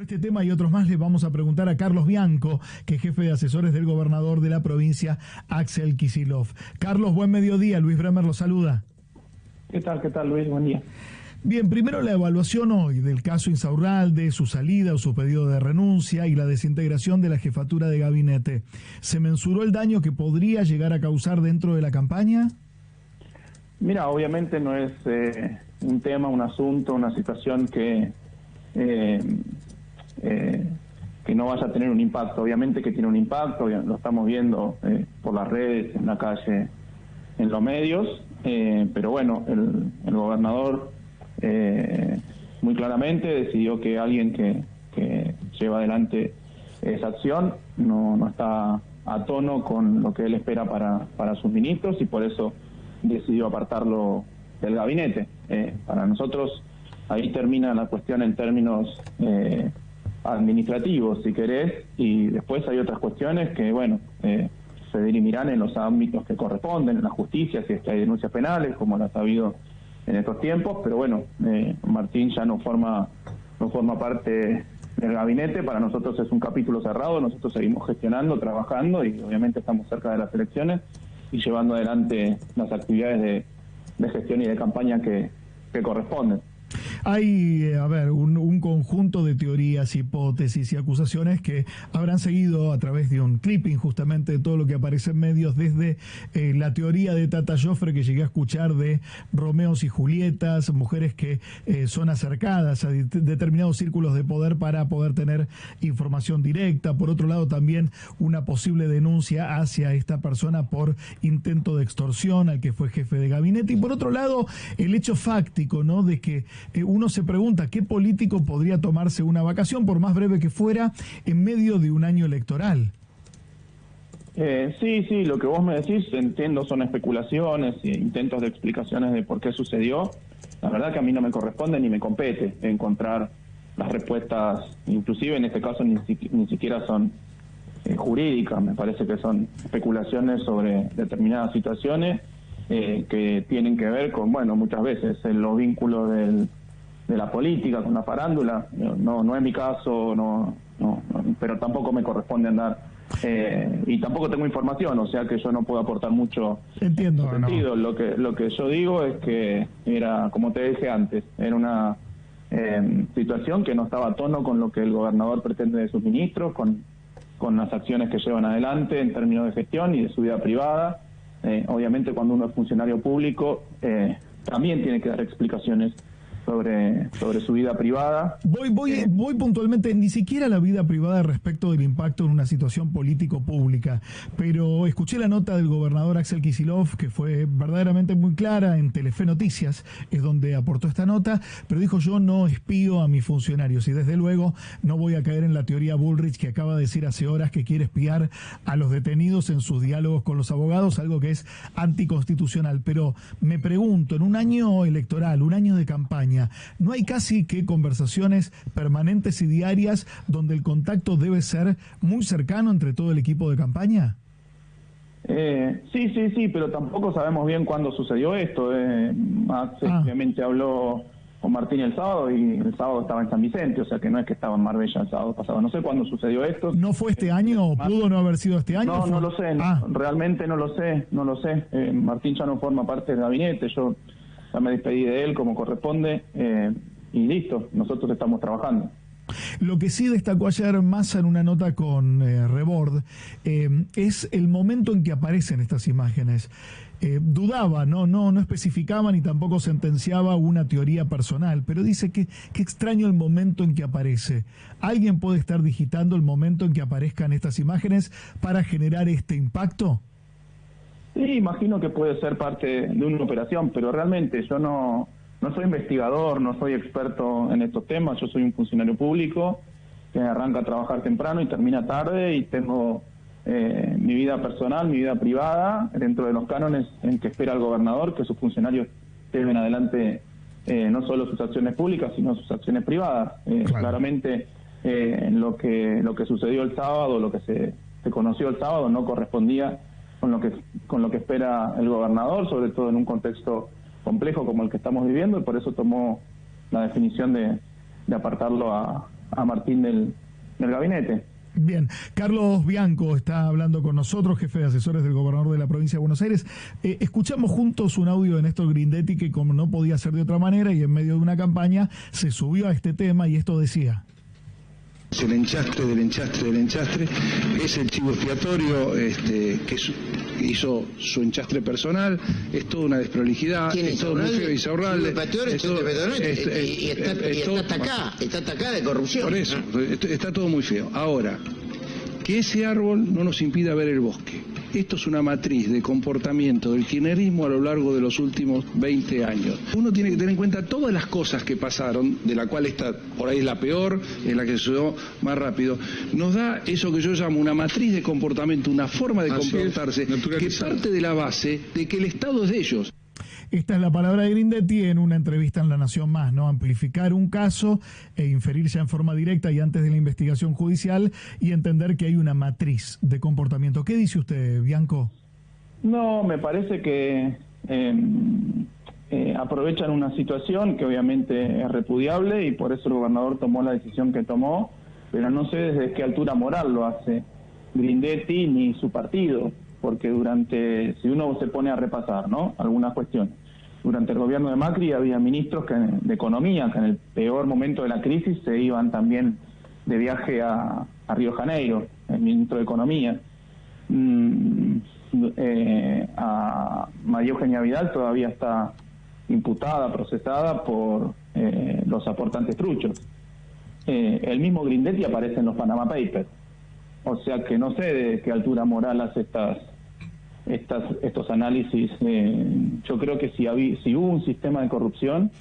Por este tema y otros más le vamos a preguntar a Carlos Bianco, que es jefe de asesores del gobernador de la provincia, Axel Kicillof. Carlos, buen mediodía. Luis Bremer lo saluda. ¿Qué tal, Luis? Buen día. Bien, primero la evaluación hoy del caso Insaurralde, su salida o su pedido de renuncia y la desintegración de la jefatura de gabinete. ¿Se mensuró el daño que podría llegar a causar dentro de la campaña? Mira, obviamente no es un tema, un asunto, una situación que no vaya a tener un impacto. Obviamente que tiene un impacto, lo estamos viendo por las redes, en la calle, en los medios, pero bueno, el gobernador muy claramente decidió que alguien que lleva adelante esa acción no está a tono con lo que él espera para sus ministros y por eso decidió apartarlo del gabinete. Para nosotros ahí termina la cuestión en términos administrativos, si querés, y después hay otras cuestiones que, bueno, se dirimirán en los ámbitos que corresponden, en la justicia, si es que hay denuncias penales, como las ha habido en estos tiempos, pero bueno, Martín ya no forma parte del gabinete. Para nosotros es un capítulo cerrado, nosotros seguimos gestionando, trabajando y obviamente estamos cerca de las elecciones y llevando adelante las actividades de gestión y de campaña que corresponden. Hay, un conjunto de teorías, hipótesis y acusaciones que habrán seguido a través de un clipping justamente de todo lo que aparece en medios, desde la teoría de Tata Joffre que llegué a escuchar de Romeos y Julietas, mujeres que son acercadas a determinados círculos de poder para poder tener información directa. Por otro lado, también una posible denuncia hacia esta persona por intento de extorsión al que fue jefe de gabinete. Y por otro lado, el hecho fáctico, ¿no?, de que uno se pregunta qué político podría tomarse una vacación, por más breve que fuera, en medio de un año electoral. Sí, lo que vos me decís, entiendo, son especulaciones e intentos de explicaciones de por qué sucedió. La verdad que a mí no me corresponde ni me compete encontrar las respuestas, inclusive en este caso ni siquiera son jurídicas, me parece que son especulaciones sobre determinadas situaciones que tienen que ver con, bueno, muchas veces en los vínculos de la política con la farándula. No es mi caso, no, pero tampoco me corresponde andar y tampoco tengo información, o sea que yo no puedo aportar mucho. Entiendo, en ese sentido. no. Lo que yo digo es que era, como te dije antes, era una situación que no estaba a tono con lo que el gobernador pretende de sus ministros, con las acciones que llevan adelante en términos de gestión y de su vida privada. Obviamente cuando uno es funcionario público también tiene que dar explicaciones sobre su vida privada. Voy puntualmente, ni siquiera la vida privada respecto del impacto en una situación político-pública, pero escuché la nota del gobernador Axel Kicillof, que fue verdaderamente muy clara en Telefe Noticias, es donde aportó esta nota, pero dijo: yo no espío a mis funcionarios y desde luego no voy a caer en la teoría Bullrich, que acaba de decir hace horas que quiere espiar a los detenidos en sus diálogos con los abogados, algo que es anticonstitucional. Pero me pregunto, en un año electoral, un año de campaña, ¿no hay casi que conversaciones permanentes y diarias donde el contacto debe ser muy cercano entre todo el equipo de campaña? Sí, pero tampoco sabemos bien cuándo sucedió esto. Max obviamente habló con Martín el sábado y el sábado estaba en San Vicente, o sea que no es que estaba en Marbella el sábado pasado. No sé cuándo sucedió esto. ¿No fue este año o pudo no haber sido este año? No lo sé, realmente no lo sé. Martín ya no forma parte del gabinete, yo ya me despedí de él como corresponde y listo, nosotros estamos trabajando. Lo que sí destacó ayer Massa en una nota con Rebord es el momento en que aparecen estas imágenes. Dudaba, no especificaba ni tampoco sentenciaba una teoría personal, pero dice que extraño el momento en que aparece. ¿Alguien puede estar digitando el momento en que aparezcan estas imágenes para generar este impacto? Sí, imagino que puede ser parte de una operación, pero realmente yo no soy investigador, no soy experto en estos temas. Yo soy un funcionario público que arranca a trabajar temprano y termina tarde, y tengo mi vida personal, mi vida privada, dentro de los cánones en que espera el gobernador, que sus funcionarios lleven adelante no solo sus acciones públicas, sino sus acciones privadas. Claro. Claramente lo que sucedió el sábado, lo que se conoció el sábado, no correspondía con lo que espera el gobernador, sobre todo en un contexto complejo como el que estamos viviendo, y por eso tomó la definición de apartarlo Martín del gabinete. Bien, Carlos Bianco está hablando con nosotros, jefe de asesores del gobernador de la provincia de Buenos Aires. Escuchamos juntos un audio de Néstor Grindetti que, como no podía ser de otra manera y en medio de una campaña, se subió a este tema y esto decía: el enchastre del enchastre del enchastre es el chivo expiatorio que hizo su enchastre personal, es toda una desprolijidad, es todo muy feo. Insaurralde, está atacada de corrupción. Por eso, está todo muy feo. Ahora, que ese árbol no nos impida ver el bosque. Esto es una matriz de comportamiento del kirchnerismo a lo largo de los últimos 20 años. Uno tiene que tener en cuenta todas las cosas que pasaron, de la cual esta por ahí es la peor, es la que se dio más rápido. Nos da eso que yo llamo una matriz de comportamiento, una forma de comportarse, que parte de la base de que el Estado es de ellos. Esta es la palabra de Grindetti en una entrevista en La Nación Más, ¿no? Amplificar un caso e inferir ya en forma directa y antes de la investigación judicial y entender que hay una matriz de comportamiento. ¿Qué dice usted, Bianco? No, me parece que aprovechan una situación que obviamente es repudiable y por eso el gobernador tomó la decisión que tomó, pero no sé desde qué altura moral lo hace Grindetti ni su partido, porque si uno se pone a repasar, ¿no?, algunas cuestiones. Durante el gobierno de Macri había ministros de Economía que en el peor momento de la crisis se iban también de viaje a Río de Janeiro, el ministro de Economía. A María Eugenia Vidal todavía está imputada, procesada por los aportantes truchos. El mismo Grindetti aparece en los Panama Papers. O sea que no sé de qué altura moral hace estos análisis. Yo creo que si hubo un sistema de corrupción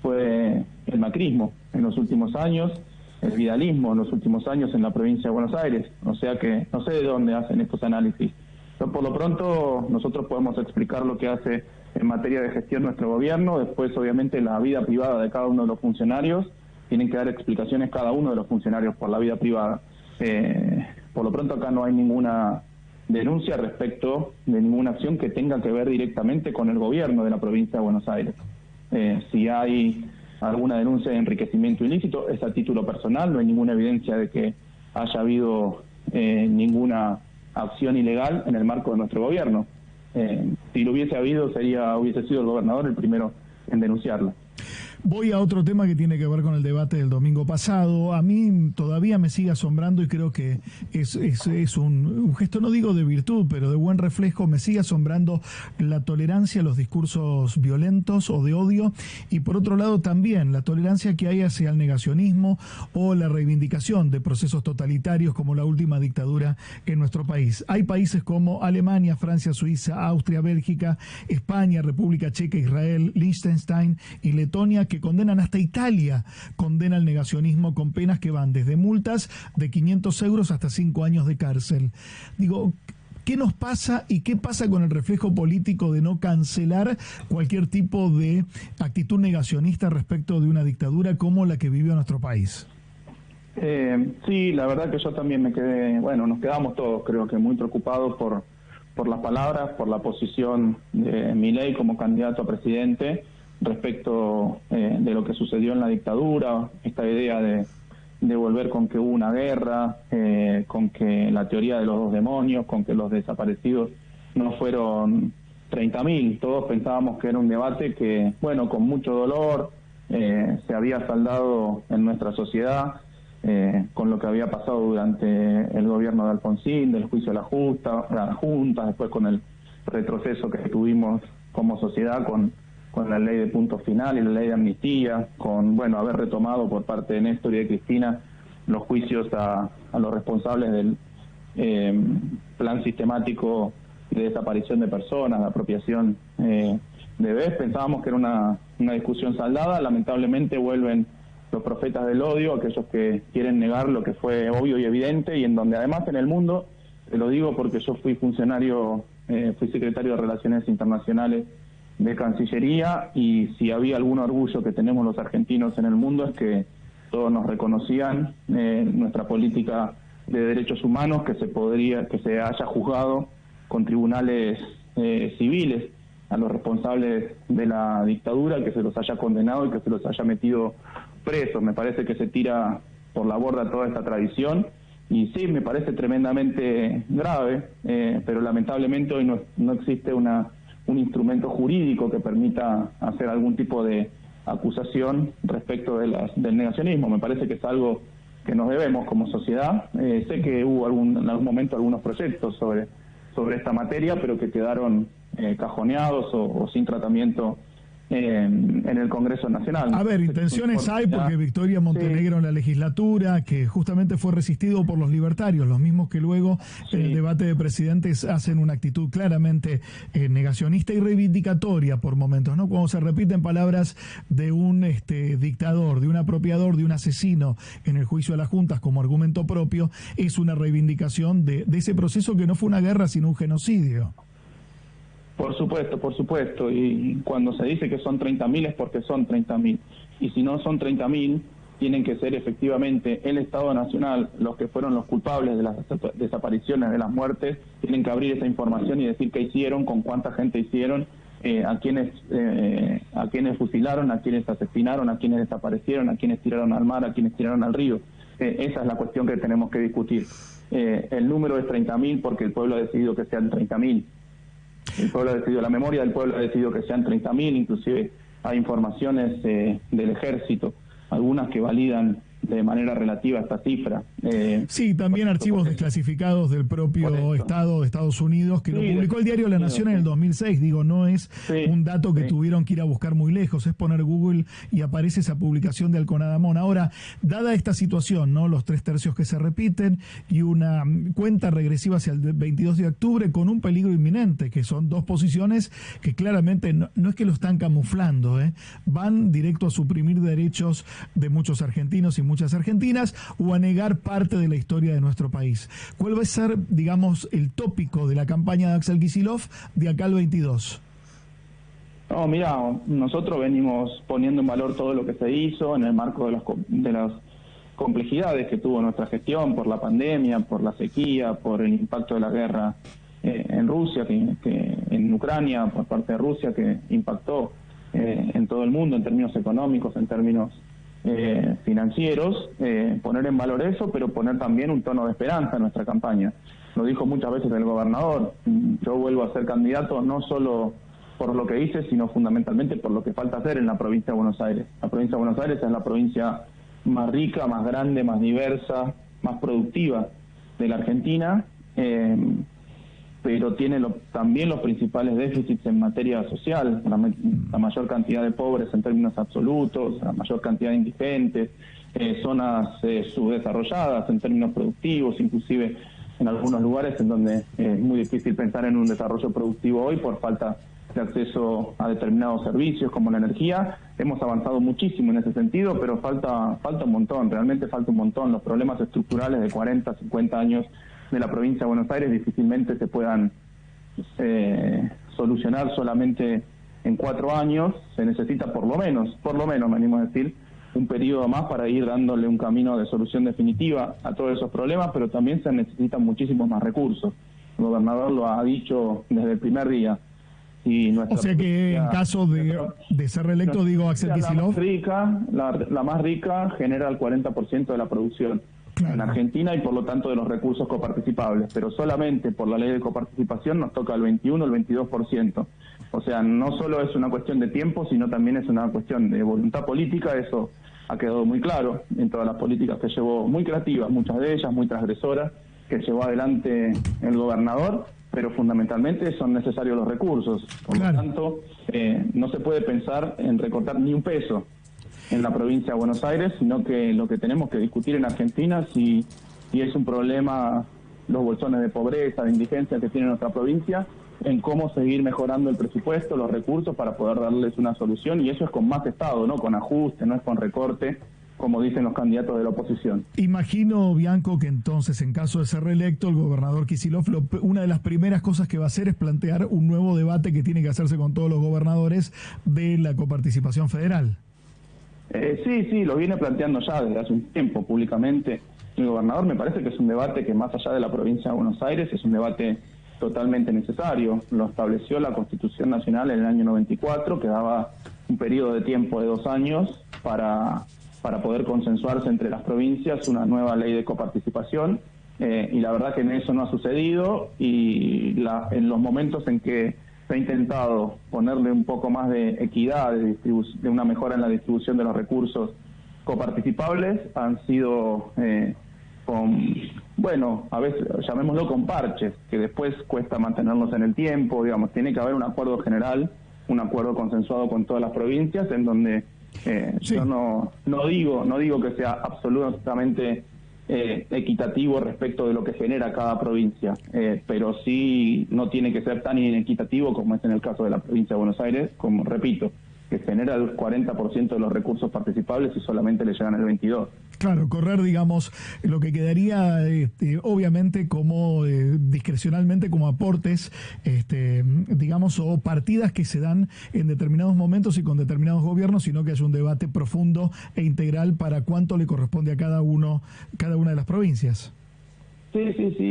fue el macrismo en los últimos años, el vidalismo en los últimos años en la provincia de Buenos Aires. O sea que no sé de dónde hacen estos análisis. Pero por lo pronto nosotros podemos explicar lo que hace en materia de gestión nuestro gobierno. Después, obviamente, la vida privada de cada uno de los funcionarios, tienen que dar explicaciones cada uno de los funcionarios por la vida privada. Por lo pronto acá no hay ninguna denuncia respecto de ninguna acción que tenga que ver directamente con el gobierno de la provincia de Buenos Aires. Si hay alguna denuncia de enriquecimiento ilícito, es a título personal, no hay ninguna evidencia de que haya habido ninguna acción ilegal en el marco de nuestro gobierno. Si lo hubiese habido, hubiese sido el gobernador el primero en denunciarlo. Voy a otro tema que tiene que ver con el debate del domingo pasado. A mí todavía me sigue asombrando y creo que es un gesto, no digo de virtud, pero de buen reflejo. Me sigue asombrando la tolerancia a los discursos violentos o de odio y por otro lado también la tolerancia que hay hacia el negacionismo o la reivindicación de procesos totalitarios como la última dictadura en nuestro país. Hay países como Alemania, Francia, Suiza, Austria, Bélgica, España, República Checa, Israel, Liechtenstein y Letonia que condenan, hasta Italia condena el negacionismo con penas que van desde multas de 500 euros hasta 5 años de cárcel. Digo, ¿qué nos pasa y qué pasa con el reflejo político de no cancelar cualquier tipo de actitud negacionista respecto de una dictadura como la que vivió nuestro país? Sí, la verdad que yo también nos quedamos todos, creo que muy preocupados por las palabras, por la posición de Milei como candidato a presidente respecto de lo que sucedió en la dictadura, esta idea de volver con que hubo una guerra, con que la teoría de los dos demonios, con que los desaparecidos no fueron 30.000. Todos pensábamos que era un debate que, bueno, con mucho dolor se había saldado en nuestra sociedad con lo que había pasado durante el gobierno de Alfonsín, del juicio de la Junta, después con el retroceso que tuvimos como sociedad con la ley de punto final y la ley de amnistía, con haber retomado por parte de Néstor y de Cristina los juicios a los responsables del plan sistemático de desaparición de personas, de apropiación de bebés. Pensábamos que era una discusión saldada. Lamentablemente vuelven los profetas del odio, aquellos que quieren negar lo que fue obvio y evidente, y en donde además en el mundo, te lo digo porque yo fui secretario de Relaciones Internacionales de Cancillería, y si había algún orgullo que tenemos los argentinos en el mundo es que todos nos reconocían nuestra política de derechos humanos, que se haya juzgado con tribunales civiles a los responsables de la dictadura, que se los haya condenado y que se los haya metido presos. Me parece que se tira por la borda toda esta tradición. Y sí, me parece tremendamente grave, pero lamentablemente hoy no existe un instrumento jurídico que permita hacer algún tipo de acusación respecto del negacionismo. Me parece que es algo que nos debemos como sociedad. Sé que hubo en algún momento algunos proyectos sobre esta materia, pero que quedaron cajoneados o sin tratamiento en el Congreso Nacional. A ver, intenciones hay porque Victoria Montenegro en la legislatura, que justamente fue resistido por los libertarios, los mismos que luego en el debate de presidentes hacen una actitud claramente negacionista y reivindicatoria por momentos, ¿no? Cuando se repiten palabras de un dictador, de un apropiador, de un asesino en el juicio a las juntas como argumento propio, es una reivindicación de ese proceso que no fue una guerra sino un genocidio. Por supuesto, y cuando se dice que son 30.000 es porque son 30.000, y si no son 30.000, tienen que ser efectivamente el Estado Nacional los que fueron los culpables de las desapariciones, de las muertes. Tienen que abrir esa información y decir qué hicieron, con cuánta gente hicieron, a quienes fusilaron, a quienes asesinaron, a quienes desaparecieron, a quienes tiraron al mar, a quienes tiraron al río. Esa es la cuestión que tenemos que discutir. El número es 30.000 porque el pueblo ha decidido que sean 30.000. El pueblo ha decidido, la memoria del pueblo ha decidido que sean 30.000, inclusive hay informaciones del ejército, algunas que validan de manera relativa esta cifra. Sí, también archivos desclasificados del propio Estado de Estados Unidos, que lo publicó el diario La Nación en el 2006. Digo, no es un dato que tuvieron que ir a buscar muy lejos, es poner Google y aparece esa publicación de Alconadamón. Ahora, dada esta situación, ¿no? Los 3/3 que se repiten y una cuenta regresiva hacia el 22 de octubre con un peligro inminente, que son dos posiciones que claramente no es que lo están camuflando, van directo a suprimir derechos de muchos argentinos y muchas argentinas o a negar parte de la historia de nuestro país. ¿Cuál va a ser, digamos, el tópico de la campaña de Axel Kicillof de acá al 22? No, mira, nosotros venimos poniendo en valor todo lo que se hizo en el marco de las complejidades que tuvo nuestra gestión por la pandemia, por la sequía, por el impacto de la guerra en Rusia, que en Ucrania, por parte de Rusia, que impactó en todo el mundo en términos económicos, en términos financieros, poner en valor eso, pero poner también un tono de esperanza en nuestra campaña. Lo dijo muchas veces el gobernador, yo vuelvo a ser candidato no solo por lo que hice, sino fundamentalmente por lo que falta hacer en la provincia de Buenos Aires. La provincia de Buenos Aires es la provincia más rica, más grande, más diversa, más productiva de la Argentina, pero tiene también los principales déficits en materia social, la mayor cantidad de pobres en términos absolutos, la mayor cantidad de indigentes, zonas subdesarrolladas en términos productivos, inclusive en algunos lugares en donde es muy difícil pensar en un desarrollo productivo hoy por falta de acceso a determinados servicios como la energía. Hemos avanzado muchísimo en ese sentido, pero falta un montón, realmente falta un montón. Los problemas estructurales de 40, 50 años de la provincia de Buenos Aires difícilmente se puedan solucionar solamente en 4 años. Se necesita por lo menos, me animo a decir, un periodo más para ir dándole un camino de solución definitiva a todos esos problemas, pero también se necesitan muchísimos más recursos. El gobernador lo ha dicho desde el primer día. Y o sea que en caso de ser reelecto, digo, Axel Kicillof, la más rica genera el 40% de la producción en Argentina y por lo tanto de los recursos coparticipables, pero solamente por la ley de coparticipación nos toca el 21 o el 22%. O sea, no solo es una cuestión de tiempo, sino también es una cuestión de voluntad política. Eso ha quedado muy claro en todas las políticas que llevó, muy creativas, muchas de ellas muy transgresoras, que llevó adelante el gobernador, pero fundamentalmente son necesarios los recursos. Por lo tanto, no se puede pensar en recortar ni un peso en la provincia de Buenos Aires, sino que lo que tenemos que discutir en Argentina si es un problema los bolsones de pobreza, de indigencia que tiene nuestra provincia, en cómo seguir mejorando el presupuesto, los recursos para poder darles una solución, y eso es con más Estado, no con ajuste, no es con recorte, como dicen los candidatos de la oposición. Imagino, Bianco, que entonces, en caso de ser reelecto, el gobernador Kicillof, una de las primeras cosas que va a hacer es plantear un nuevo debate que tiene que hacerse con todos los gobernadores de la coparticipación federal. Sí, lo viene planteando ya desde hace un tiempo públicamente el gobernador. Me parece que es un debate que, más allá de la provincia de Buenos Aires, es un debate totalmente necesario. Lo estableció la Constitución Nacional en el año 94, que daba un periodo de tiempo de 2 años para para poder consensuarse entre las provincias una nueva ley de coparticipación, y la verdad que en eso no ha sucedido, y en los momentos en que se ha intentado ponerle un poco más de equidad, de una mejora en la distribución de los recursos coparticipables, han sido a veces llamémoslo con parches, que después cuesta mantenerlos en el tiempo. Digamos, tiene que haber un acuerdo general, un acuerdo consensuado con todas las provincias, en donde sí. yo no digo que sea absolutamente equitativo respecto de lo que genera cada provincia, pero sí no tiene que ser tan inequitativo como es en el caso de la provincia de Buenos Aires, como repito, que genera el 40% de los recursos participables y solamente le llegan el 22%. Claro, correr, digamos, lo que quedaría, obviamente, como discrecionalmente, como aportes, digamos, o partidas que se dan en determinados momentos y con determinados gobiernos, sino que haya un debate profundo e integral para cuánto le corresponde a cada una de las provincias. Sí,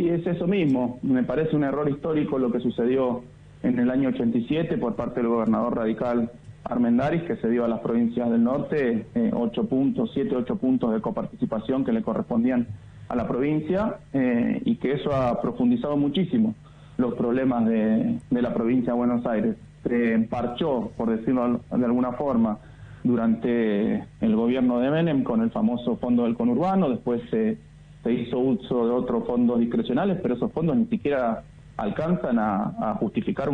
es eso mismo. Me parece un error histórico lo que sucedió en el año 87 por parte del gobernador radical Armendáriz, que se dio a las provincias del norte 8 puntos de coparticipación que le correspondían a la provincia, y que eso ha profundizado muchísimo los problemas de la provincia de Buenos Aires. Se emparchó, por decirlo de alguna forma, durante el gobierno de Menem con el famoso fondo del conurbano. Después se hizo uso de otros fondos discrecionales, pero esos fondos ni siquiera alcanzan a justificar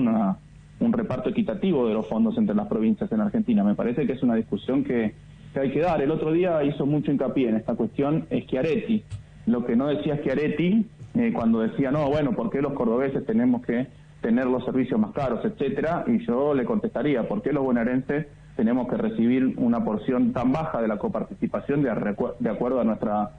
un reparto equitativo de los fondos entre las provincias en Argentina. Me parece que es una discusión que hay que dar. El otro día hizo mucho hincapié en esta cuestión Schiaretti. Lo que no decía Schiaretti cuando decía, no, bueno, ¿por qué los cordobeses tenemos que tener los servicios más caros, etcétera? Y yo le contestaría, ¿por qué los bonaerenses tenemos que recibir una porción tan baja de la coparticipación de acuerdo a nuestro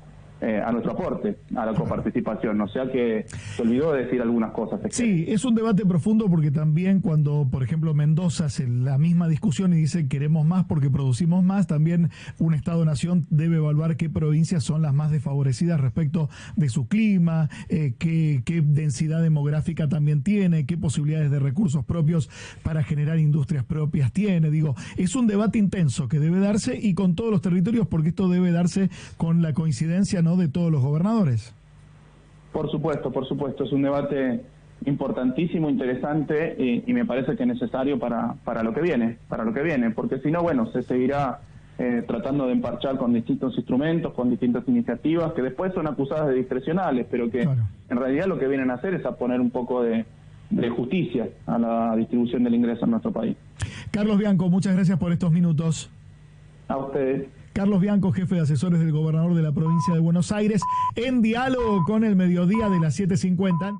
aporte a la coparticipación? O sea que se olvidó de decir algunas cosas. Sí, es un debate profundo, porque también cuando, por ejemplo, Mendoza hace la misma discusión y dice queremos más porque producimos más, también un Estado-nación debe evaluar qué provincias son las más desfavorecidas respecto de su clima, qué densidad demográfica también tiene, qué posibilidades de recursos propios para generar industrias propias tiene. Digo, es un debate intenso que debe darse, y con todos los territorios, porque esto debe darse con la coincidencia, ¿no?, de todos los gobernadores. Por supuesto, es un debate importantísimo, interesante, y me parece que necesario para lo que viene, porque si no, bueno, se seguirá tratando de emparchar con distintos instrumentos, con distintas iniciativas que después son acusadas de discrecionales, pero que claro, en realidad lo que vienen a hacer es a poner un poco de justicia a la distribución del ingreso en nuestro país. Carlos Bianco, muchas gracias por estos minutos. A ustedes. Carlos Bianco, jefe de asesores del gobernador de la provincia de Buenos Aires, en diálogo con El Mediodía de las 7:50.